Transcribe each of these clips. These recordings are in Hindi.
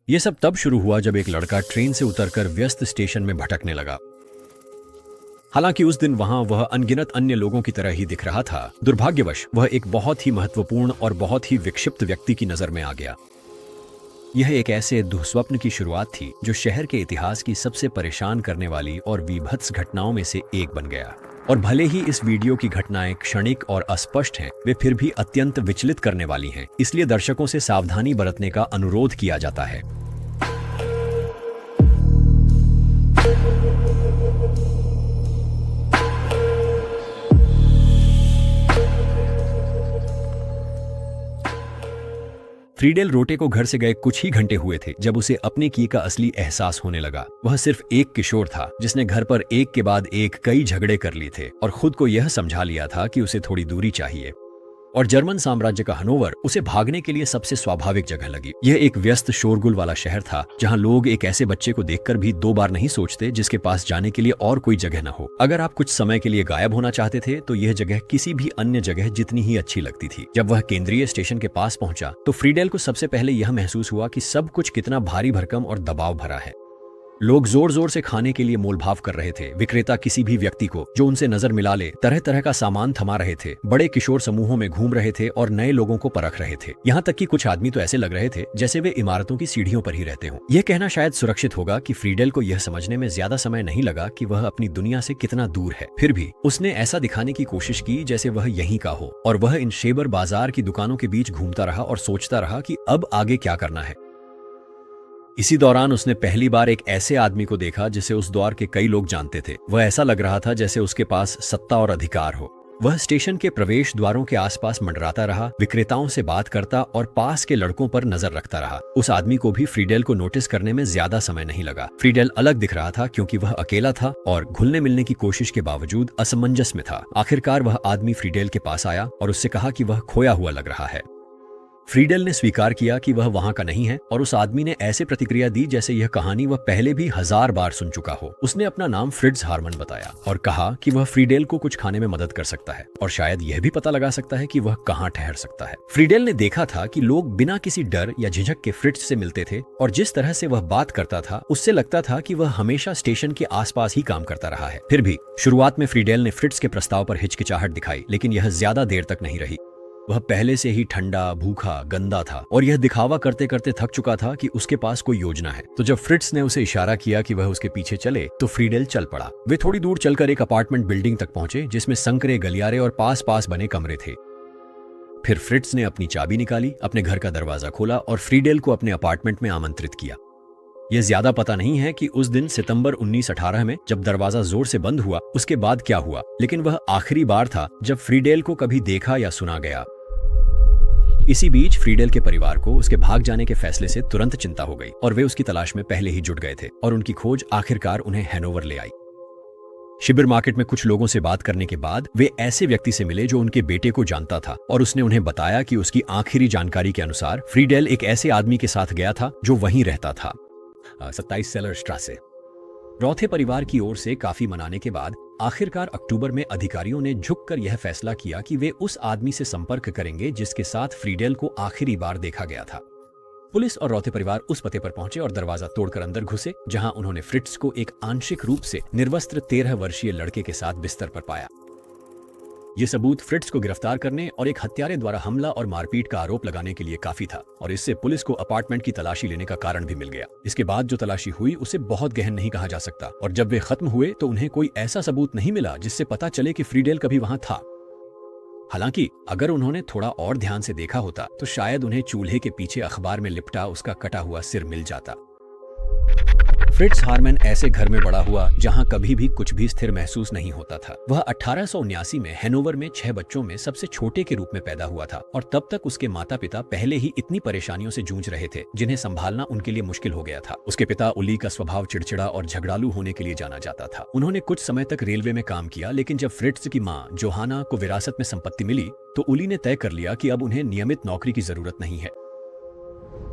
ये सब तब शुरू हुआ जब एक लड़का ट्रेन से उतरकर व्यस्त स्टेशन में भटकने लगा। हालांकि उस दिन वहां वह अनगिनत अन्य लोगों की तरह ही दिख रहा था, दुर्भाग्यवश वह एक बहुत ही महत्वपूर्ण और बहुत ही विक्षिप्त व्यक्ति की नजर में आ गया। यह एक ऐसे दुःस्वप्न की शुरुआत थी जो शहर के इतिहास की सबसे परेशान करने वाली और विभत्स घटनाओं में से एक बन गया। और भले ही इस वीडियो की घटनाएं क्षणिक और अस्पष्ट हैं, वे फिर भी अत्यंत विचलित करने वाली हैं। इसलिए दर्शकों से सावधानी बरतने का अनुरोध किया जाता है। फ्रीडेल रोटे को घर से गए कुछ ही घंटे हुए थे जब उसे अपने किए का असली एहसास होने लगा। वह सिर्फ एक किशोर था जिसने घर पर एक के बाद एक कई झगड़े कर लिए थे और खुद को यह समझा लिया था कि उसे थोड़ी दूरी चाहिए। और जर्मन साम्राज्य का हनोवर उसे भागने के लिए सबसे स्वाभाविक जगह लगी। यह एक व्यस्त शोरगुल वाला शहर था जहां लोग एक ऐसे बच्चे को देखकर भी दो बार नहीं सोचते जिसके पास जाने के लिए और कोई जगह न हो। अगर आप कुछ समय के लिए गायब होना चाहते थे तो यह जगह किसी भी अन्य जगह जितनी ही अच्छी लगती थी। जब वह केंद्रीय स्टेशन के पास पहुंचा तो फ्रीडेल को सबसे पहले यह महसूस हुआ कि सब कुछ कितना भारी भरकम और दबाव भरा है। लोग जोर जोर से खाने के लिए मोलभाव कर रहे थे। विक्रेता किसी भी व्यक्ति को जो उनसे नजर मिला ले तरह तरह का सामान थमा रहे थे। बड़े किशोर समूहों में घूम रहे थे और नए लोगों को परख रहे थे। यहाँ तक कि कुछ आदमी तो ऐसे लग रहे थे जैसे वे इमारतों की सीढ़ियों पर ही रहते हों। यह कहना शायद सुरक्षित होगा कि फ्रीडेल को यह समझने में ज्यादा समय नहीं लगा कि वह अपनी दुनिया से कितना दूर है। फिर भी उसने ऐसा दिखाने की कोशिश की जैसे वह यहीं का हो, और वह इन शेबर बाजार की दुकानों के बीच घूमता रहा और सोचता रहा कि अब आगे क्या करना है। इसी दौरान उसने पहली बार एक ऐसे आदमी को देखा जिसे उस दौर के कई लोग जानते थे। वह ऐसा लग रहा था जैसे उसके पास सत्ता और अधिकार हो। वह स्टेशन के प्रवेश द्वारों के आसपास मंडराता रहा, विक्रेताओं से बात करता और पास के लड़कों पर नजर रखता रहा। उस आदमी को भी फ्रीडेल को नोटिस करने में ज्यादा समय नहीं लगा। फ्रीडेल अलग दिख रहा था क्योंकि वह अकेला था और घुलने मिलने की कोशिश के बावजूद असमंजस में था। आखिरकार वह आदमी फ्रीडेल के पास आया और उससे कहा कि वह खोया हुआ लग रहा है। फ्रीडेल ने स्वीकार किया कि वह वहां का नहीं है और उस आदमी ने ऐसे प्रतिक्रिया दी जैसे यह कहानी वह पहले भी 1000 बार सुन चुका हो। उसने अपना नाम फ्रिट्ज हार्मन बताया और कहा कि वह फ्रीडेल को कुछ खाने में मदद कर सकता है और शायद यह भी पता लगा सकता है कि वह कहां ठहर सकता है। फ्रीडेल ने देखा था कि लोग बिना किसी डर या झिझक के फ्रिट्ज से मिलते थे और जिस तरह से वह बात करता था उससे लगता था कि वह हमेशा स्टेशन के आसपास ही काम करता रहा है। फिर भी शुरुआत में फ्रीडेल ने फ्रिट्ज के प्रस्ताव पर हिचकिचाहट दिखाई, लेकिन यह ज्यादा देर तक नहीं रही। वह पहले से ही ठंडा, भूखा, गंदा था और यह दिखावा करते करते थक चुका था कि उसके पास कोई योजना है। तो जब फ्रिट्ज ने उसे इशारा किया कि वह उसके पीछे चले तो फ्रीडेल चल पड़ा। वे थोड़ी दूर चलकर एक अपार्टमेंट बिल्डिंग तक पहुंचे जिसमें संकरे, गलियारे और पास पास बने कमरे थे। फिर फ्रिट्ज ने अपनी चाबी निकाली, अपने घर का दरवाजा खोला और फ्रीडेल को अपने अपार्टमेंट में आमंत्रित किया। यह ज्यादा पता नहीं है कि उस दिन सितंबर 1918 में जब दरवाजा जोर से बंद हुआ उसके बाद क्या हुआ, लेकिन वह आखिरी बार था जब फ्रीडेल को कभी देखा या सुना गया। इसी बीच फ्रीडेल के परिवार को उसके भाग जाने के फैसले से तुरंत चिंता हो गई और वे उसकी तलाश में पहले ही जुट गए थे और उनकी खोज आखिरकार उन्हें हैनोवर ले आई। शिबिर मार्केट में कुछ लोगों से बात करने के बाद वे ऐसे व्यक्ति से मिले जो उनके बेटे को जानता था और उसने उन्हें बताया कि उसकी आखिरी जानकारी के अनुसार फ्रीडेल एक ऐसे आदमी के साथ गया था जो वहीं रहता था, 27 सेलर स्ट्रासे। रॉथे परिवार की ओर से काफी मनाने के बाद आखिरकार अक्टूबर में अधिकारियों ने झुककर यह फैसला किया कि वे उस आदमी से संपर्क करेंगे जिसके साथ फ्रीडेल को आखिरी बार देखा गया था। पुलिस और रॉथे परिवार उस पते पर पहुंचे और दरवाजा तोड़कर अंदर घुसे, जहां उन्होंने फ्रिट्ज को एक आंशिक रूप से निर्वस्त्र 13 वर्षीय लड़के के साथ बिस्तर पर पाया। ये सबूत फ्रिट्ज को गिरफ्तार करने और एक हत्यारे द्वारा हमला और मारपीट का आरोप लगाने के लिए काफी था और इससे पुलिस को अपार्टमेंट की तलाशी लेने का कारण भी मिल गया। इसके बाद जो तलाशी हुई उसे बहुत गहन नहीं कहा जा सकता और जब वे खत्म हुए तो उन्हें कोई ऐसा सबूत नहीं मिला जिससे पता चले कि फ्रीडेल कभी वहां था। हालांकि अगर उन्होंने थोड़ा और ध्यान से देखा होता तो शायद उन्हें चूल्हे के पीछे अखबार में लिपटा उसका कटा हुआ सिर मिल जाता। फ्रिट्ज हार्मन ऐसे घर में बड़ा हुआ जहां कभी भी कुछ भी स्थिर महसूस नहीं होता था। वह 1879 में हैनोवर में 6 बच्चों में सबसे छोटे के रूप में पैदा हुआ था और तब तक उसके माता पिता पहले ही इतनी परेशानियों से जूझ रहे थे जिन्हें संभालना उनके लिए मुश्किल हो गया था। उसके पिता उली का स्वभाव चिड़चिड़ा और झगड़ालू होने के लिए जाना जाता था। उन्होंने कुछ समय तक रेलवे में काम किया, लेकिन जब फ्रिट्ज की माँ जोहाना को विरासत में संपत्ति मिली तो उली ने तय कर लिया कि अब उन्हें नियमित नौकरी की जरूरत नहीं है।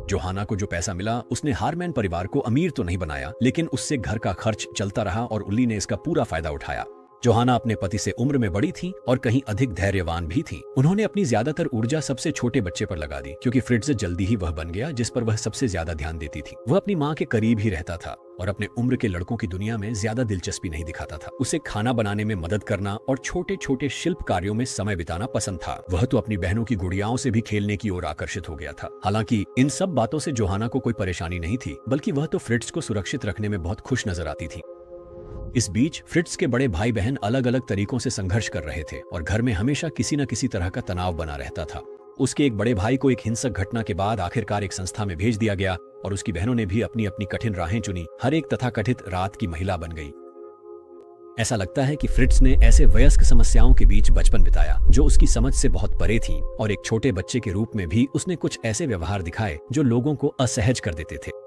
जोहाना को जो पैसा मिला उसने हार्मैन परिवार को अमीर तो नहीं बनाया, लेकिन उससे घर का खर्च चलता रहा और उली ने इसका पूरा फायदा उठाया। जोहाना अपने पति से उम्र में बड़ी थी और कहीं अधिक धैर्यवान भी थी। उन्होंने अपनी ज्यादातर ऊर्जा सबसे छोटे बच्चे पर लगा दी, क्योंकि फ्रिट्ज जल्दी ही वह बन गया जिस पर वह सबसे ज्यादा ध्यान देती थी। वह अपनी माँ के करीब ही रहता था और अपने उम्र के लड़कों की दुनिया में ज्यादा दिलचस्पी नहीं दिखाता था। उसे खाना बनाने में मदद करना और छोटे छोटे शिल्प कार्यों में समय बिताना पसंद था। वह तो अपनी बहनों की गुड़ियाओं से भी खेलने की ओर आकर्षित हो गया था। हालांकि इन सब बातों से जोहाना को कोई परेशानी नहीं थी, बल्कि वह तो फ्रिट्ज को सुरक्षित रखने में बहुत खुश नजर आती थी। इस बीच फ्रिट्ज के बड़े भाई बहन अलग अलग तरीकों से संघर्ष कर रहे थे और घर में हमेशा किसी न किसी तरह का तनाव बना रहता था। उसके एक बड़े भाई को एक हिंसक घटना के बाद आखिरकार एक संस्था में भेज दिया गया और उसकी बहनों ने भी अपनी अपनी कठिन राहें चुनी। हर एक तथाकथित रात की महिला बन गई। ऐसा लगता है कि फ्रिट्ज ने ऐसे वयस्क समस्याओं के बीच बचपन बिताया जो उसकी समझ से बहुत परे थी, और एक छोटे बच्चे के रूप में भी उसने कुछ ऐसे व्यवहार दिखाए जो लोगों को असहज कर देते थे।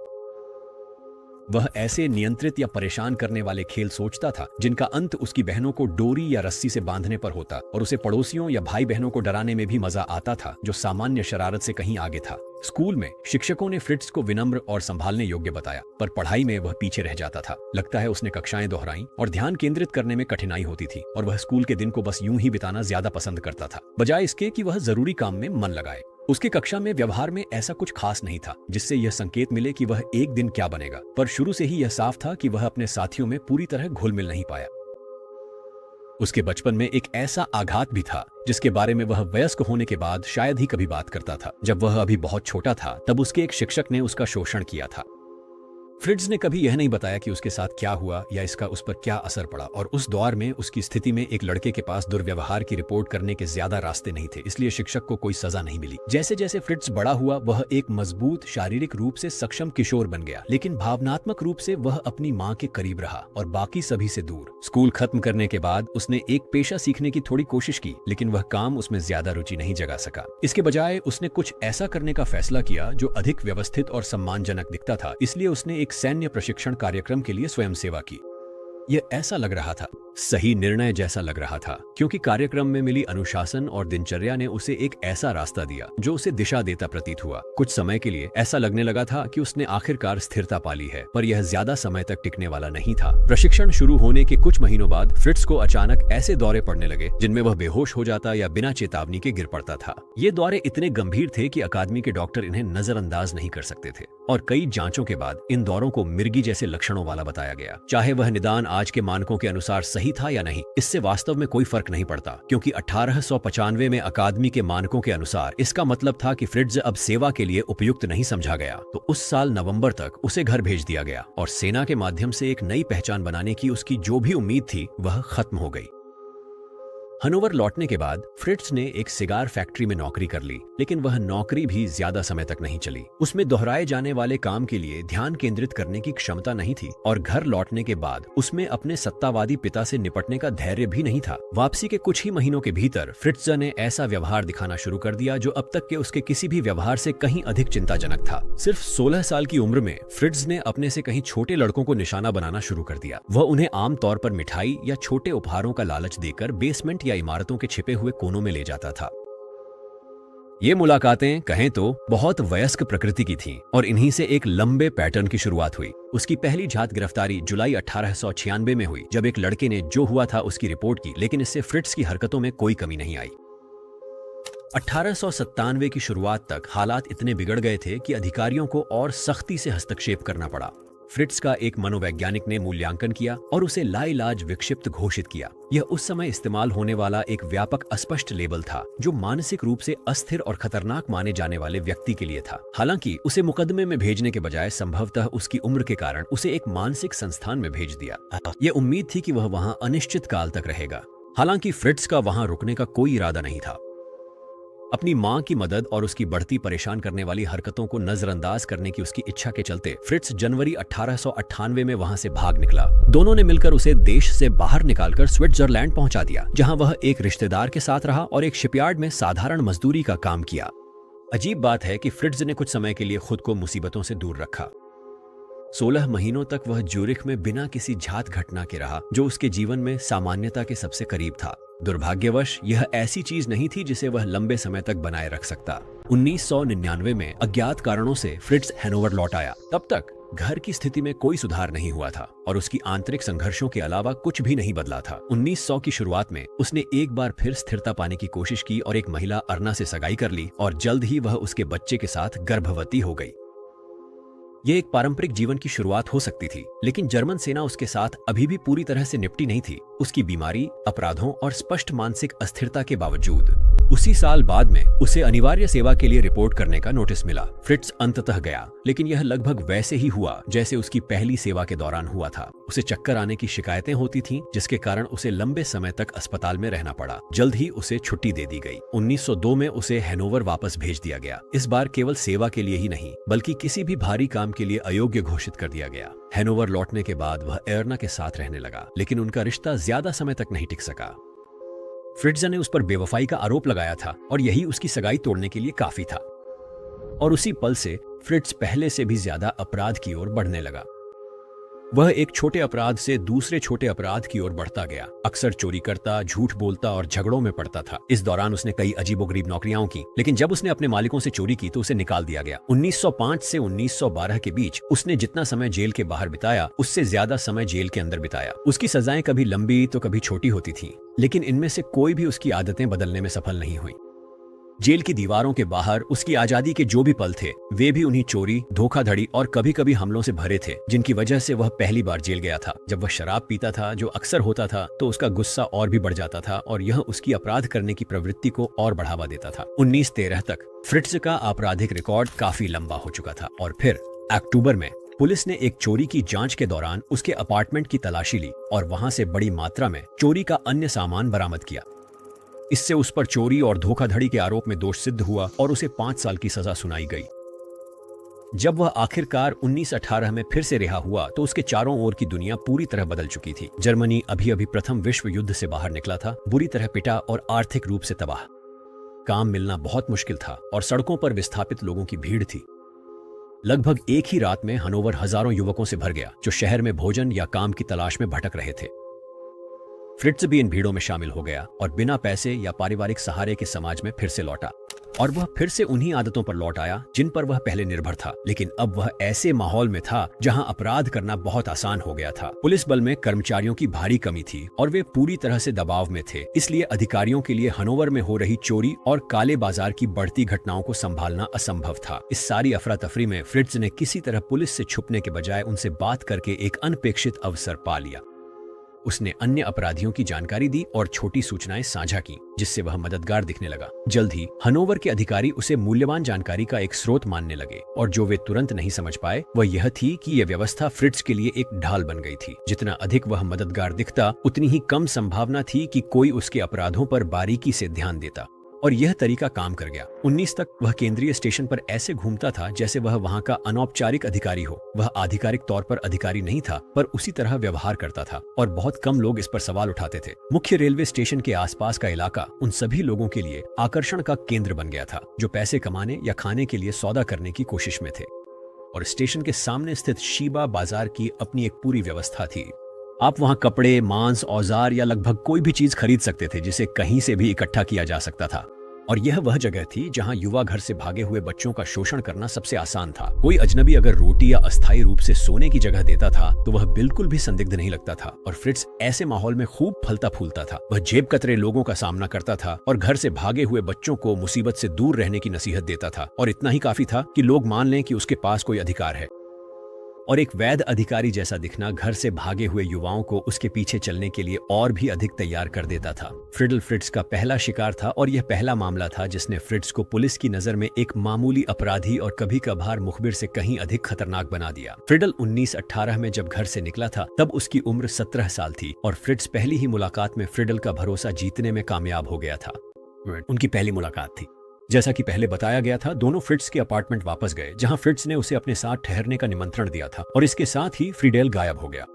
वह ऐसे नियंत्रित या परेशान करने वाले खेल सोचता था जिनका अंत उसकी बहनों को डोरी या रस्सी से बांधने पर होता, और उसे पड़ोसियों या भाई बहनों को डराने में भी मजा आता था, जो सामान्य शरारत से कहीं आगे था। स्कूल में शिक्षकों ने फ्रिट्ज को विनम्र और संभालने योग्य बताया, पर पढ़ाई में वह पीछे रह जाता था। लगता है उसने कक्षाएं दोहराई और ध्यान केंद्रित करने में कठिनाई होती थी, और वह स्कूल के दिन को बस यूं ही बिताना ज्यादा पसंद करता था, बजाय इसके कि वह जरूरी काम में मन लगाए। उसकी कक्षा में व्यवहार में ऐसा कुछ खास नहीं था जिससे यह संकेत मिले कि वह एक दिन क्या बनेगा, पर शुरू से ही यह साफ था कि वह अपने साथियों में पूरी तरह घुल मिल नहीं पाया। उसके बचपन में एक ऐसा आघात भी था जिसके बारे में वह वयस्क होने के बाद शायद ही कभी बात करता था। जब वह अभी बहुत छोटा था तब उसके एक शिक्षक ने उसका शोषण किया था। फ्रिट्ज ने कभी यह नहीं बताया कि उसके साथ क्या हुआ या इसका उस पर क्या असर पड़ा, और उस दौर में उसकी स्थिति में एक लड़के के पास दुर्व्यवहार की रिपोर्ट करने के ज्यादा रास्ते नहीं थे, इसलिए शिक्षक को कोई सजा नहीं मिली। जैसे जैसे फ्रिट्ज बड़ा हुआ वह एक मजबूत शारीरिक रूप से सक्षम किशोर बन गया, लेकिन भावनात्मक रूप से वह अपनी माँ के करीब रहा और बाकी सभी से दूर। स्कूल खत्म करने के बाद उसने एक पेशा सीखने की थोड़ी कोशिश की, लेकिन वह काम उसमें ज्यादा रुचि नहीं जगा सका। इसके बजाय उसने कुछ ऐसा करने का फैसला किया जो अधिक व्यवस्थित और सम्मानजनक दिखता था, इसलिए उसने एक सैन्य प्रशिक्षण कार्यक्रम के लिए स्वयं सेवा की। यह ऐसा लग रहा था, सही निर्णय जैसा लग रहा था, क्योंकि कार्यक्रम में मिली अनुशासन और दिनचर्या ने उसे एक ऐसा रास्ता दिया जो उसे दिशा देता प्रतीत हुआ। कुछ समय के लिए ऐसा लगने लगा था कि उसने आखिरकार स्थिरता पाली है, पर यह ज्यादा समय तक टिकने वाला नहीं था। प्रशिक्षण शुरू होने के कुछ महीनों बाद फ्रिट्ज को अचानक ऐसे दौरे पड़ने लगे जिनमें वह बेहोश हो जाता या बिना चेतावनी के गिर पड़ता था। ये दौरे इतने गंभीर थे कि अकादमी के डॉक्टर इन्हें नजरअंदाज नहीं कर सकते थे, और कई जांचों के बाद इन दौरों को मिर्गी जैसे लक्षणों वाला बताया गया। चाहे वह निदान आज के मानकों के अनुसार सही था या नहीं, इससे वास्तव में कोई फर्क नहीं पड़ता, क्योंकि 1895 में अकादमी के मानकों के अनुसार इसका मतलब था कि फ्रिट्ज अब सेवा के लिए उपयुक्त नहीं समझा गया। तो उस साल नवंबर तक उसे घर भेज दिया गया और सेना के माध्यम से एक नई पहचान बनाने की उसकी जो भी उम्मीद थी वह खत्म हो गई। हनोवर लौटने के बाद फ्रिट्ज ने एक सिगार फैक्ट्री में नौकरी कर ली, लेकिन वह नौकरी भी ज्यादा समय तक नहीं चली। उसमें दोहराए जाने वाले काम के लिए ध्यान केंद्रित करने की क्षमता नहीं थी, और घर लौटने के बाद उसमें अपने सत्तावादी पिता से निपटने का धैर्य भी नहीं था। वापसी के कुछ ही महीनों के भीतर फ्रिट्ज ने ऐसा व्यवहार दिखाना शुरू कर दिया जो अब तक के उसके किसी भी व्यवहार से कहीं अधिक चिंताजनक था। सिर्फ 16 साल की उम्र में फ्रिट्ज ने अपने से कहीं छोटे लड़कों को निशाना बनाना शुरू कर दिया। वह उन्हें आमतौर पर मिठाई या छोटे उपहारों का लालच देकर बेसमेंट या इमारतों के छिपे हुए कोनों में ले जाता था। ये मुलाकातें कहें तो बहुत वयस्क प्रकृति की थीं, और इन्हीं से एक लंबे पैटर्न की शुरुआत हुई। उसकी पहली जात गिरफ्तारी जुलाई 1896 में हुई, जब एक लड़के ने जो हुआ था उसकी रिपोर्ट की, लेकिन इससे फ्रिट्ज की हरकतों में कोई कमी नहीं आई। 1897 की शुरुआत तक हालात इतने बिगड़ गए थे कि अधिकारियों को और सख्ती से हस्तक्षेप करना पड़ा। फ्रिट्ज का एक मनोवैज्ञानिक ने मूल्यांकन किया और उसे लाइलाज विक्षिप्त घोषित किया। यह उस समय इस्तेमाल होने वाला एक व्यापक अस्पष्ट लेबल था जो मानसिक रूप से अस्थिर और खतरनाक माने जाने वाले व्यक्ति के लिए था। हालांकि उसे मुकदमे में भेजने के बजाय संभवतः उसकी उम्र के कारण उसे एक मानसिक संस्थान में भेज दिया। यह उम्मीद थी कि वह वहां अनिश्चित काल तक रहेगा। हालांकि फ्रिट्ज का वहां रुकने का कोई इरादा नहीं था। अपनी मां की मदद और उसकी बढ़ती परेशान करने वाली हरकतों को नजरअंदाज करने की उसकी इच्छा के चलते फ्रिट्ज जनवरी 1898 में वहां से भाग निकला। दोनों ने मिलकर उसे देश से बाहर निकालकर स्विट्जरलैंड पहुंचा दिया, जहां वह एक रिश्तेदार के साथ रहा और एक शिपयार्ड में साधारण मजदूरी का काम किया। अजीब बात है कि फ्रिट्ज ने कुछ समय के लिए खुद को मुसीबतों से दूर रखा। 16 महीनों तक वह ज्यूरिख में बिना किसी झात घटना के रहा, जो उसके जीवन में सामान्यता के सबसे करीब था। दुर्भाग्यवश यह ऐसी चीज नहीं थी जिसे वह लंबे समय तक बनाए रख सकता। 1999 में अज्ञात कारणों से फ्रिट्ज हैनोवर लौट आया। तब तक घर की स्थिति में कोई सुधार नहीं हुआ था और उसकी आंतरिक संघर्षों के अलावा कुछ भी नहीं बदला था। 1900 की शुरुआत में उसने एक बार फिर स्थिरता पाने की कोशिश की और एक महिला अर्ना से सगाई कर ली और जल्द ही वह उसके बच्चे के साथ गर्भवती हो गई। ये एक पारंपरिक जीवन की शुरुआत हो सकती थी, लेकिन जर्मन सेना उसके साथ अभी भी पूरी तरह से निपटी नहीं थी। उसकी बीमारी, अपराधों और स्पष्ट मानसिक अस्थिरता के बावजूद उसी साल बाद में उसे अनिवार्य सेवा के लिए रिपोर्ट करने का नोटिस मिला। फ्रिट्ज अंततः गया, लेकिन यह लगभग वैसे ही हुआ जैसे उसकी पहली सेवा के दौरान हुआ था। उसे चक्कर आने की शिकायतें होती थीं, जिसके कारण उसे लंबे समय तक अस्पताल में रहना पड़ा। जल्द ही उसे छुट्टी दे दी गई। 1902 में उसे हैनोवर वापस भेज दिया गया। इस बार केवल सेवा के लिए ही नहीं, बल्कि किसी भी भारी काम के लिए अयोग्य घोषित कर दिया गया। हैनोवर लौटने के बाद वह एर्ना के साथ रहने लगा, लेकिन उनका रिश्ता ज्यादा समय तक नहीं टिक सका। फ्रिट्ज ने उस पर बेवफाई का आरोप लगाया था और यही उसकी सगाई तोड़ने के लिए काफी था। और उसी पल से फ्रिट्ज पहले से भी ज्यादा अपराध की ओर बढ़ने लगा। वह एक छोटे अपराध से दूसरे छोटे अपराध की ओर बढ़ता गया। अक्सर चोरी करता, झूठ बोलता और झगड़ों में पड़ता था। इस दौरान उसने कई अजीबोगरीब नौकरियां की, लेकिन जब उसने अपने मालिकों से चोरी की तो उसे निकाल दिया गया। 1905 से 1912 के बीच उसने जितना समय जेल के बाहर बिताया, उससे ज्यादा समय जेल के अंदर बिताया। उसकी सजाएं कभी लंबी तो कभी छोटी होती थीं, लेकिन इनमें से कोई भी उसकी आदतें बदलने में सफल नहीं हुई। जेल की दीवारों के बाहर उसकी आजादी के जो भी पल थे, वे भी उन्हीं चोरी, धोखाधड़ी और कभी कभी हमलों से भरे थे, जिनकी वजह से वह पहली बार जेल गया था। जब वह शराब पीता था, जो अक्सर होता था, तो उसका गुस्सा और भी बढ़ जाता था और यह उसकी अपराध करने की प्रवृत्ति को और बढ़ावा देता था। 1913 तक फ्रिट्ज का आपराधिक रिकॉर्ड काफी लंबा हो चुका था और फिर अक्टूबर में पुलिस ने एक चोरी की जांच के दौरान उसके अपार्टमेंट की तलाशी ली और वहां से बड़ी मात्रा में चोरी का अन्य सामान बरामद किया। इससे उस पर चोरी और धोखाधड़ी के आरोप में दोष सिद्ध हुआ और उसे 5 साल की सजा सुनाई गई। जब वह आखिरकार 1918 में फिर से रिहा हुआ तो उसके चारों ओर की दुनिया पूरी तरह बदल चुकी थी। जर्मनी अभी अभी प्रथम विश्व युद्ध से बाहर निकला था, बुरी तरह पिटा और आर्थिक रूप से तबाह। काम मिलना बहुत मुश्किल था और सड़कों पर विस्थापित लोगों की भीड़ थी। लगभग एक ही रात में हनोवर हजारों युवकों से भर गया, जो शहर में भोजन या काम की तलाश में भटक रहे थे। फ्रिट्ज भी इन भीड़ों में शामिल हो गया और बिना पैसे या पारिवारिक सहारे के समाज में फिर से लौटा और वह फिर से उन्हीं आदतों पर लौट आया जिन पर वह पहले निर्भर था। लेकिन अब वह ऐसे माहौल में था जहां अपराध करना बहुत आसान हो गया था। पुलिस बल में कर्मचारियों की भारी कमी थी और वे पूरी तरह से दबाव में थे। इसलिए अधिकारियों के लिए हनोवर में हो रही चोरी और काले बाजार की बढ़ती घटनाओं को संभालना असंभव था। इस सारी अफरा तफरी में फ्रिट्ज ने किसी तरह पुलिस से छुपने के बजाय उनसे बात करके एक अनपेक्षित अवसर पा लिया। उसने अन्य अपराधियों की जानकारी दी और छोटी सूचनाएं साझा की, जिससे वह मददगार दिखने लगा। जल्द ही हनोवर के अधिकारी उसे मूल्यवान जानकारी का एक स्रोत मानने लगे और जो वे तुरंत नहीं समझ पाए वह यह थी कि यह व्यवस्था फ्रिट्ज के लिए एक ढाल बन गई थी। जितना अधिक वह मददगार दिखता, उतनी ही कम संभावना थी कि कोई उसके अपराधों पर बारीकी से ध्यान देता। और यह तरीका काम कर गया। 19 तक वह केंद्रीय स्टेशन पर ऐसे घूमता था जैसे वह वहां का अनौपचारिक अधिकारी हो। वह आधिकारिक तौर पर अधिकारी नहीं था, पर उसी तरह व्यवहार करता था और बहुत कम लोग इस पर सवाल उठाते थे। मुख्य रेलवे स्टेशन के आसपास का इलाका उन सभी लोगों के लिए आकर्षण का केंद्र बन गया था जो पैसे कमाने या खाने के लिए सौदा करने की कोशिश में थे। और स्टेशन के सामने स्थित शीबा बाजार की अपनी एक पूरी व्यवस्था थी। आप वहां कपड़े, मांस, औजार या लगभग कोई भी चीज खरीद सकते थे जिसे कहीं से भी इकट्ठा किया जा सकता था। और यह वह जगह थी जहां युवा घर से भागे हुए बच्चों का शोषण करना सबसे आसान था। कोई अजनबी अगर रोटी या अस्थायी रूप से सोने की जगह देता था तो वह बिल्कुल भी संदिग्ध नहीं लगता था और फ्रिट्ज ऐसे माहौल में खूब फलता फूलता था। वह जेब कतरे लोगों का सामना करता था और घर से भागे हुए बच्चों को मुसीबत से दूर रहने की नसीहत देता था। और इतना ही काफी था कि लोग मान लें कि उसके पास कोई अधिकार है। और एक वैध अधिकारी जैसा दिखना घर से भागे हुए युवाओं को उसके पीछे चलने के लिए और भी अधिक तैयार कर देता था। फ्रिडल फ्रिट्ज का पहला शिकार था और यह पहला मामला था जिसने फ्रिट्ज को पुलिस की नजर में एक मामूली अपराधी और कभी कभार मुखबिर से कहीं अधिक खतरनाक बना दिया। फ्रिडल 1918 में जब घर से निकला था तब उसकी उम्र 17 साल थी और फ्रिट्ज पहली ही मुलाकात में फ्रिडल का भरोसा जीतने में कामयाब हो गया था। उनकी पहली मुलाकात थी। जैसा कि पहले बताया गया था, दोनों फ्रिट्ज के अपार्टमेंट वापस गए जहां फ्रिट्ज ने उसे अपने साथ ठहरने का निमंत्रण दिया था और इसके साथ ही फ्रीडेल गायब हो गया।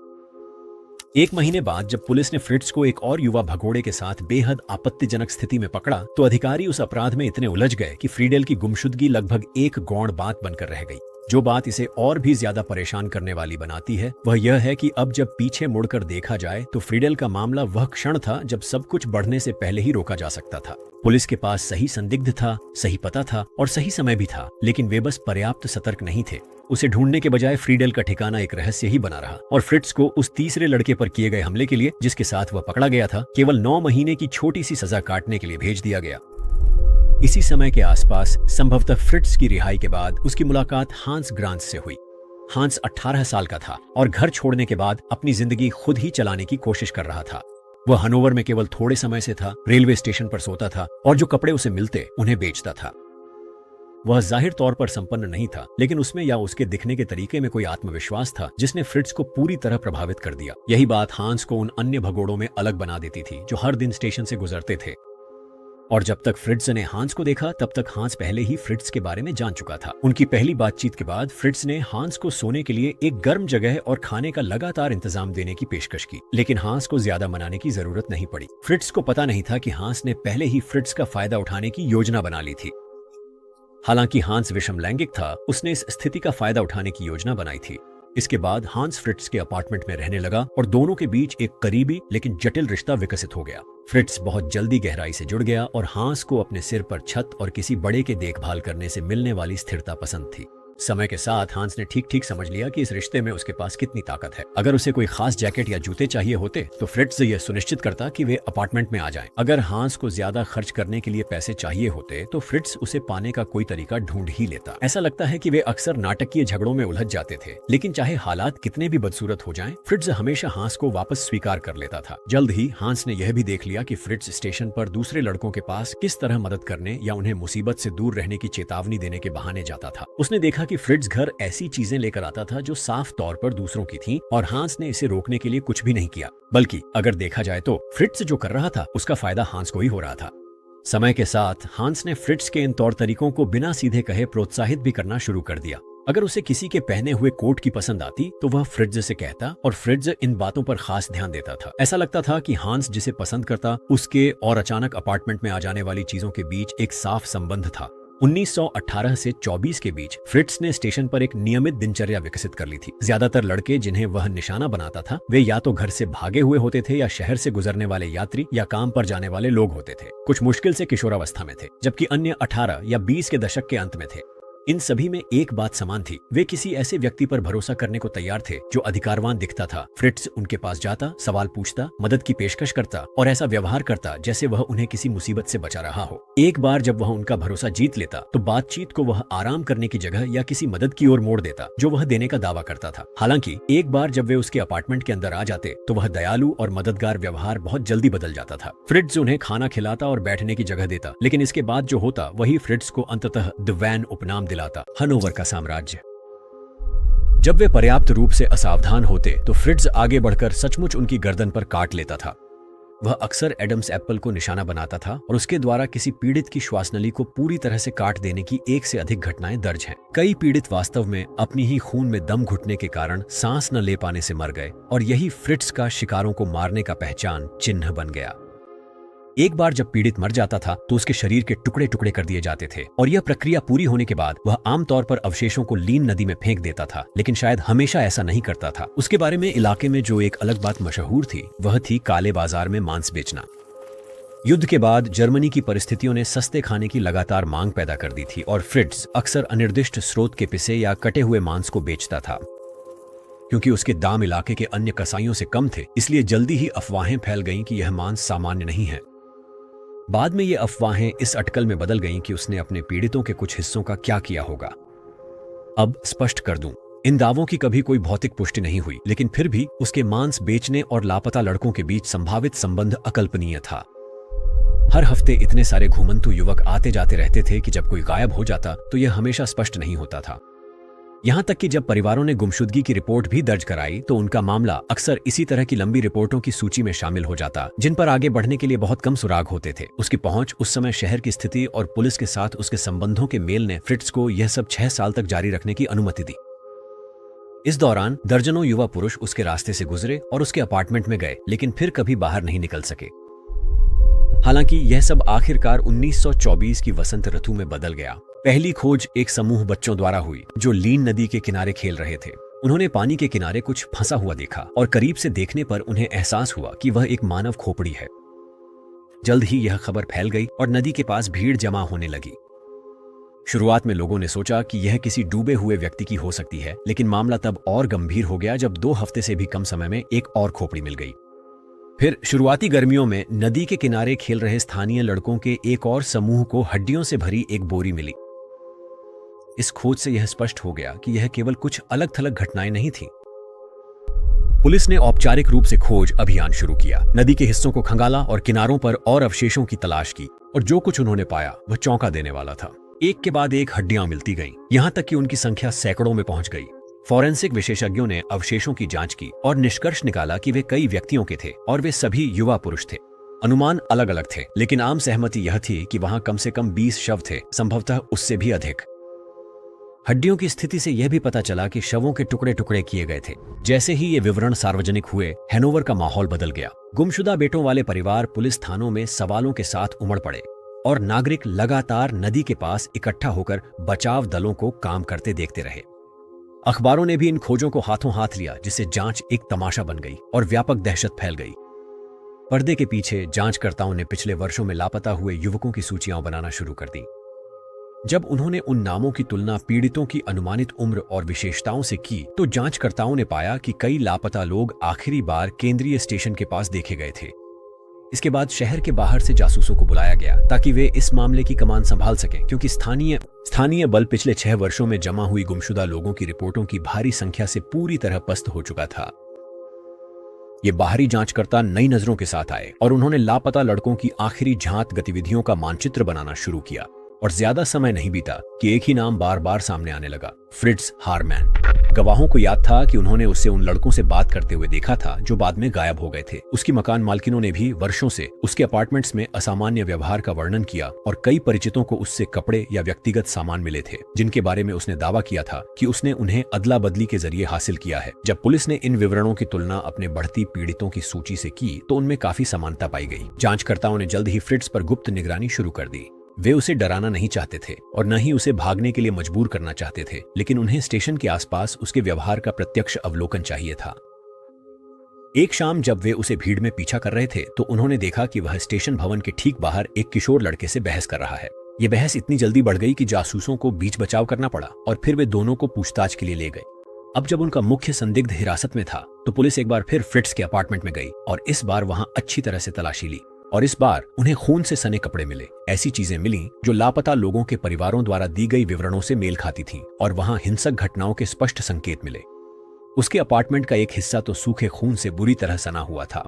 1 महीने बाद जब पुलिस ने फ्रिट्ज को एक और युवा भगोड़े के साथ बेहद आपत्तिजनक स्थिति में पकड़ा तो अधिकारी उस अपराध में इतने उलझ गए कि फ्रीडेल की गुमशुदगी लगभग एक गौण बात बनकर रह गई। जो बात इसे और भी ज्यादा परेशान करने वाली बनाती है वह यह है कि अब जब पीछे मुड़कर देखा जाए तो फ्रीडेल का मामला वह क्षण था जब सब कुछ बढ़ने से पहले ही रोका जा सकता था। पुलिस के पास सही संदिग्ध था, सही पता था और सही समय भी था, लेकिन वे बस पर्याप्त सतर्क नहीं थे। उसे ढूंढने के बजाय फ्रीडेल का ठिकाना एक रहस्य ही बना रहा और फ्रिट्ज को उस तीसरे लड़के पर किए गए हमले के लिए, जिसके साथ वह पकड़ा गया था, केवल 9 महीने की छोटी सी सजा काटने के लिए भेज दिया गया। इसी समय के आसपास संभवतः फ्रिट्ज की रिहाई के बाद उसकी मुलाकात हांस ग्रांस से हुई। हांस 18 साल का था और घर छोड़ने के बाद अपनी जिंदगी खुद ही चलाने की कोशिश कर रहा था। वह हनोवर में केवल थोड़े समय से था, रेलवे स्टेशन पर सोता था और जो कपड़े उसे मिलते उन्हें बेचता था। वह जाहिर तौर पर संपन्न नहीं था, लेकिन उसमें या उसके दिखने के तरीके में कोई आत्मविश्वास था जिसने फ्रिट्ज को पूरी तरह प्रभावित कर दिया। यही बात हांस को उन अन्य भगोड़ों में अलग बना देती थी जो हर दिन स्टेशन से गुजरते थे। और जब तक फ्रिट्ज ने हांस को देखा तब तक हांस पहले ही फ्रिट्ज के बारे में जान चुका था। उनकी पहली बातचीत के बाद फ्रिट्ज ने हांस को सोने के लिए एक गर्म जगह और खाने का लगातार इंतजाम देने की पेशकश की, लेकिन हांस को ज्यादा मनाने की जरूरत नहीं पड़ी। फ्रिट्ज को पता नहीं था कि हांस ने पहले ही फ्रिट्ज का फायदा उठाने की योजना बना ली थी। हालांकि हांस विषम लैंगिक था, उसने इस स्थिति का फायदा उठाने की योजना बनाई थी। इसके बाद हांस फ्रिट्ज के अपार्टमेंट में रहने लगा और दोनों के बीच एक करीबी लेकिन जटिल रिश्ता विकसित हो गया। फ्रिट्ज बहुत जल्दी गहराई से जुड़ गया और हांस को अपने सिर पर छत और किसी बड़े के देखभाल करने से मिलने वाली स्थिरता पसंद थी। समय के साथ हांस ने ठीक ठीक समझ लिया कि इस रिश्ते में उसके पास कितनी ताकत है। अगर उसे कोई खास जैकेट या जूते चाहिए होते तो फ्रिट्ज यह सुनिश्चित करता कि वे अपार्टमेंट में आ जाएं। अगर हांस को ज्यादा खर्च करने के लिए पैसे चाहिए होते तो फ्रिट्ज उसे पाने का कोई तरीका ढूंढ ही लेता। ऐसा लगता है कि वे अक्सर नाटकीय झगड़ों में उलझ जाते थे, लेकिन चाहे हालात कितने भी बदसूरत हो जाएं, फ्रिट्ज हमेशा हांस को वापस स्वीकार कर लेता था। जल्द ही हांस ने यह भी देख लिया कि फ्रिट्ज स्टेशन पर दूसरे लड़कों के पास किस तरह मदद करने या उन्हें मुसीबत से दूर रहने की चेतावनी देने के बहाने जाता था। उसने देखा कि फ्रिट्ज घर ऐसी चीजें लेकर आता था जो साफ तौर पर दूसरों की थीं और हांस ने इसे रोकने के लिए कुछ भी नहीं किया, बल्कि अगर देखा जाए तो फ्रिट्ज जो कर रहा था उसका फायदा हांस को ही हो रहा था। समय के साथ हांस ने फ्रिट्ज के इन तौर तरीकों को बिना सीधे कहे प्रोत्साहित भी करना शुरू कर दिया। अगर उसे किसी के पहने हुए कोट की पसंद आती तो वह फ्रिट्ज से कहता और फ्रिट्ज इन बातों पर खास ध्यान देता था। ऐसा लगता था कि हांस जिसे पसंद करता उसके और अचानक अपार्टमेंट में आ जाने वाली चीजों के बीच एक साफ संबंध था। 1918 से 24 के बीच फ्रिट्ज ने स्टेशन पर एक नियमित दिनचर्या विकसित कर ली थी। ज्यादातर लड़के जिन्हें वह निशाना बनाता था वे या तो घर से भागे हुए होते थे या शहर से गुजरने वाले यात्री या काम पर जाने वाले लोग होते थे। कुछ मुश्किल से किशोरावस्था में थे, जबकि अन्य 18 या 20 के दशक के अंत में थे। इन सभी में एक बात समान थी, वे किसी ऐसे व्यक्ति पर भरोसा करने को तैयार थे जो अधिकारवान दिखता था। फ्रिट्ज उनके पास जाता, सवाल पूछता, मदद की पेशकश करता और ऐसा व्यवहार करता जैसे वह उन्हें किसी मुसीबत से बचा रहा हो। एक बार जब वह उनका भरोसा जीत लेता तो बातचीत को वह आराम करने की जगह या किसी मदद की ओर मोड़ देता जो वह देने का दावा करता था। हालांकि एक बार जब वे उसके अपार्टमेंट के अंदर आ जाते तो वह दयालु और मददगार व्यवहार बहुत जल्दी बदल जाता था। फ्रिट्ज उन्हें खाना खिलाता और बैठने की जगह देता, लेकिन इसके बाद जो होता वही फ्रिट्ज को अंततः द वैन उपनाम दिलाता, हनोवर का साम्राज्य। जब वे पर्याप्त रूप से असावधान होते तो फ्रिट्ज आगे बढ़कर सचमुच उनकी गर्दन पर काट लेता था। वह अक्सर एडम्स एप्पल को निशाना बनाता था और उसके द्वारा किसी पीड़ित की श्वासनली को पूरी तरह से काट देने की 1 से अधिक घटनाएं दर्ज हैं। कई पीड़ित वास्तव में अपनी ही खून में दम घुटने के कारण सांस न ले पाने से मर गए और यही फ्रिट्ज का शिकारों को मारने का पहचान चिन्ह बन गया। एक बार जब पीड़ित मर जाता था तो उसके शरीर के टुकड़े टुकड़े कर दिए जाते थे और यह प्रक्रिया पूरी होने के बाद वह आमतौर पर अवशेषों को लीन नदी में फेंक देता था, लेकिन शायद हमेशा ऐसा नहीं करता था। उसके बारे में इलाके में जो एक अलग बात मशहूर थी वह थी काले बाजार में मांस बेचना। युद्ध के बाद जर्मनी की परिस्थितियों ने सस्ते खाने की लगातार मांग पैदा कर दी थी और फ्रिट्ज अक्सर अनिर्दिष्ट स्रोत के पिसे या कटे हुए मांस को बेचता था। क्योंकि उसके दाम इलाके के अन्य कसाईयों से कम थे, इसलिए जल्दी ही अफवाहें फैल गईं कि यह मांस सामान्य नहीं है। बाद में ये अफवाहें इस अटकल में बदल गईं कि उसने अपने पीड़ितों के कुछ हिस्सों का क्या किया होगा। अब स्पष्ट कर दूं, इन दावों की कभी कोई भौतिक पुष्टि नहीं हुई, लेकिन फिर भी उसके मांस बेचने और लापता लड़कों के बीच संभावित संबंध अकल्पनीय था। हर हफ्ते इतने सारे घुमंतु युवक आते जाते रहते थे कि जब कोई गायब हो जाता तो यह हमेशा स्पष्ट नहीं होता था। यहां तक कि जब परिवारों ने गुमशुदगी की रिपोर्ट भी दर्ज कराई तो उनका मामला अक्सर इसी तरह की लंबी रिपोर्टों की सूची में शामिल हो जाता, जिन पर आगे बढ़ने के लिए बहुत कम सुराग होते थे। उसकी पहुंच, उस समय शहर की स्थिति और पुलिस के साथ उसके संबंधों के मेल ने फ्रिट्ज को यह सब 6 साल तक जारी रखने की अनुमति दी। इस दौरान दर्जनों युवा पुरुष उसके रास्ते से गुजरे और उसके अपार्टमेंट में गए, लेकिन फिर कभी बाहर नहीं निकल सके। हालांकि यह सब आखिरकार 1924 की वसंत ऋतु में बदल गया। पहली खोज एक समूह बच्चों द्वारा हुई जो लीन नदी के किनारे खेल रहे थे। उन्होंने पानी के किनारे कुछ फंसा हुआ देखा और करीब से देखने पर उन्हें एहसास हुआ कि वह एक मानव खोपड़ी है। जल्द ही यह खबर फैल गई और नदी के पास भीड़ जमा होने लगी। शुरुआत में लोगों ने सोचा कि यह किसी डूबे हुए व्यक्ति की हो सकती है, लेकिन मामला तब और गंभीर हो गया जब 2 हफ्ते से भी कम समय में एक और खोपड़ी मिल गई। फिर शुरुआती गर्मियों में नदी के किनारे खेल रहे स्थानीय लड़कों के एक और समूह को हड्डियों से भरी एक बोरी मिली। इस खोज से यह स्पष्ट हो गया कि यह केवल कुछ अलग थलग घटनाएं नहीं थीं। पुलिस ने औपचारिक रूप से खोज अभियान शुरू किया, नदी के हिस्सों को खंगाला और किनारों पर और अवशेषों की तलाश की, और जो कुछ उन्होंने पाया वह चौंका देने वाला था। एक के बाद एक हड्डियां मिलती गईं, यहां तक कि उनकी संख्या सैकड़ों में पहुंच गई। फॉरेंसिक विशेषज्ञों ने अवशेषों की जांच की और निष्कर्ष निकाला कि वे कई व्यक्तियों के थे और वे सभी युवा पुरुष थे। अनुमान अलग अलग थे, लेकिन आम सहमति यह थी कि वहां कम से कम 20 शव थे, संभवतः उससे भी अधिक। हड्डियों की स्थिति से यह भी पता चला कि शवों के टुकड़े टुकड़े किए गए थे। जैसे ही ये विवरण सार्वजनिक हुए, हैनोवर का माहौल बदल गया। गुमशुदा बेटों वाले परिवार पुलिस थानों में सवालों के साथ उमड़ पड़े और नागरिक लगातार नदी के पास इकट्ठा होकर बचाव दलों को काम करते देखते रहे। अखबारों ने भी इन खोजों को हाथों हाथ लिया, जिससे जांच एक तमाशा बन गई और व्यापक दहशत फैल गई। पर्दे के पीछे जांचकर्ताओं ने पिछले वर्षों में लापता हुए युवकों की सूचियां बनाना शुरू कर दी। जब उन्होंने उन नामों की तुलना पीड़ितों की अनुमानित उम्र और विशेषताओं से की, तो जांचकर्ताओं ने पाया कि कई लापता लोग आखिरी बार केंद्रीय स्टेशन के पास देखे गए थे। इसके बाद शहर के बाहर से जासूसों को बुलाया गया ताकि वे इस मामले की कमान संभाल सकें, क्योंकि स्थानीय बल पिछले 6 वर्षों में जमा हुई गुमशुदा लोगों की रिपोर्टों की भारी संख्या से पूरी तरह पस्त हो चुका था। ये बाहरी जांचकर्ता नई नजरों के साथ आए और उन्होंने लापता लड़कों की आखिरी झांत गतिविधियों का मानचित्र बनाना शुरू किया। और ज्यादा समय नहीं बीता कि एक ही नाम बार बार सामने आने लगा, फ्रिट्ज हारमैन। गवाहों को याद था कि उन्होंने उससे उन लड़कों से बात करते हुए देखा था जो बाद में गायब हो गए थे। उसकी मकान मालकिनों ने भी वर्षों से उसके अपार्टमेंट्स में असामान्य व्यवहार का वर्णन किया और कई परिचितों को उससे कपड़े या व्यक्तिगत सामान मिले थे, जिनके बारे में उसने दावा किया था कि उसने उन्हें अदला बदली के जरिए हासिल किया है। जब पुलिस ने इन विवरणों की तुलना अपने बढ़ती पीड़ितों की सूची से की, तो उनमें काफी समानता पाई गई। जांचकर्ताओं ने जल्द ही फ्रिट्ज पर गुप्त निगरानी शुरू कर दी। वे उसे डराना नहीं चाहते थे और न ही उसे भागने के लिए मजबूर करना चाहते थे, लेकिन उन्हें स्टेशन के आसपास उसके व्यवहार का प्रत्यक्ष अवलोकन चाहिए था। एक शाम जब वे उसे भीड़ में पीछा कर रहे थे, तो उन्होंने देखा कि वह स्टेशन भवन के ठीक बाहर एक किशोर लड़के से बहस कर रहा है। यह बहस इतनी जल्दी बढ़ गई कि जासूसों को बीच बचाव करना पड़ा और फिर वे दोनों को पूछताछ के लिए ले गए। अब जब उनका मुख्य संदिग्ध हिरासत में था, तो पुलिस एक बार फिर फ्रिट्ज के अपार्टमेंट में गई और इस बार वहां अच्छी तरह से तलाशी ली। और इस बार उन्हें खून से सने कपड़े मिले, ऐसी चीजें मिली जो लापता लोगों के परिवारों द्वारा दी गई विवरणों से मेल खाती थीं, और वहां हिंसक घटनाओं के स्पष्ट संकेत मिले। उसके अपार्टमेंट का एक हिस्सा तो सूखे खून से बुरी तरह सना हुआ था।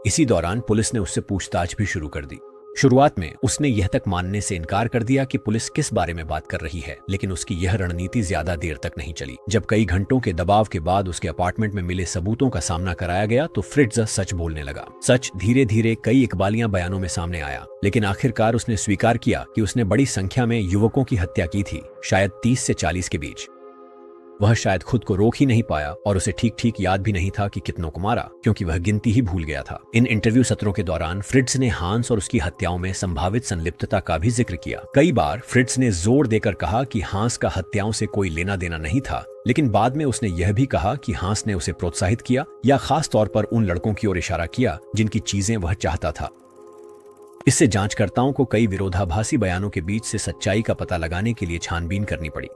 इसी दौरान पुलिस ने उससे पूछताछ भी शुरू कर दी। शुरुआत में उसने यह तक मानने से इनकार कर दिया कि पुलिस किस बारे में बात कर रही है, लेकिन उसकी यह रणनीति ज्यादा देर तक नहीं चली। जब कई घंटों के दबाव के बाद उसके अपार्टमेंट में मिले सबूतों का सामना कराया गया, तो फ्रिट्ज सच बोलने लगा। सच धीरे धीरे कई इकबालियां बयानों में सामने आया, लेकिन आखिरकार उसने स्वीकार किया कि उसने बड़ी संख्या में युवकों की हत्या की थी, शायद 30 से 40 के बीच। वह शायद खुद को रोक ही नहीं पाया और उसे ठीक ठीक याद भी नहीं था कि कितनों को मारा, क्योंकि वह गिनती ही भूल गया था। इन इंटरव्यू सत्रों के दौरान फ्रिट्ज ने हांस और उसकी हत्याओं में संभावित संलिप्तता का भी जिक्र किया। कई बार फ्रिट्ज ने जोर देकर कहा कि हांस का हत्याओं से कोई लेना देना नहीं था, लेकिन बाद में उसने यह भी कहा कि हांस ने उसे प्रोत्साहित किया या खास तौर पर उन लड़कों की ओर इशारा किया जिनकी चीजें वह चाहता था। इससे जांचकर्ताओं को कई विरोधाभासी बयानों के बीच से सच्चाई का पता लगाने के लिए छानबीन करनी पड़ी।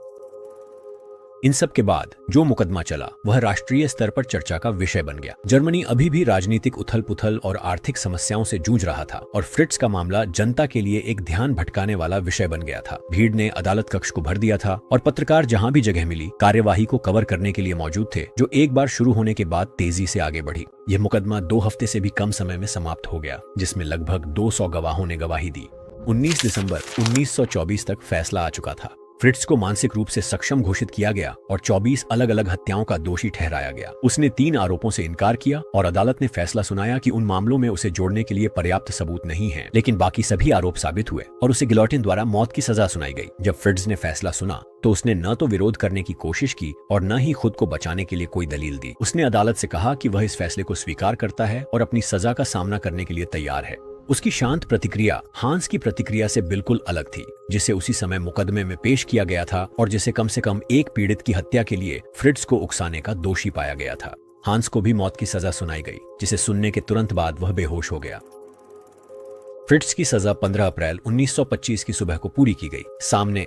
इन सब के बाद जो मुकदमा चला वह राष्ट्रीय स्तर पर चर्चा का विषय बन गया। जर्मनी अभी भी राजनीतिक उथल-पुथल और आर्थिक समस्याओं से जूझ रहा था और फ्रिट्ज का मामला जनता के लिए एक ध्यान भटकाने वाला विषय बन गया था। भीड़ ने अदालत कक्ष को भर दिया था और पत्रकार जहां भी जगह मिली कार्यवाही को कवर करने के लिए मौजूद थे, जो एक बार शुरू होने के बाद तेजी से आगे बढ़ी। यह मुकदमा 2 हफ्ते से भी कम समय में समाप्त हो गया, जिसमें लगभग 200 गवाहों ने गवाही दी। 19 दिसंबर 1924 तक फैसला आ चुका था। फ्रिट्ज को मानसिक रूप से सक्षम घोषित किया गया और 24 अलग अलग हत्याओं का दोषी ठहराया गया। उसने 3 आरोपों से इनकार किया और अदालत ने फैसला सुनाया कि उन मामलों में उसे जोड़ने के लिए पर्याप्त सबूत नहीं है, लेकिन बाकी सभी आरोप साबित हुए और उसे गिलोटिन द्वारा मौत की सजा सुनाई गई। जब फ्रिट्ज ने फैसला सुना तो उसने न तो विरोध करने की कोशिश की और न ही खुद को बचाने के लिए कोई दलील दी। उसने अदालत से कहा कि वह इस फैसले को स्वीकार करता है और अपनी सजा का सामना करने के लिए तैयार है। उसकी शांत प्रतिक्रिया हांस की प्रतिक्रिया से बिल्कुल अलग थी, जिसे उसी समय मुकदमे में पेश किया गया था और जिसे कम से कम एक पीड़ित की हत्या के लिए फ्रिट्ज को उकसाने का दोषी पाया गया था। हांस को भी मौत की सजा सुनाई गई, जिसे सुनने के तुरंत बाद वह बेहोश हो गया। फ्रिट्ज की सजा 15 अप्रैल 1925 की सुबह को पूरी की गई। सामने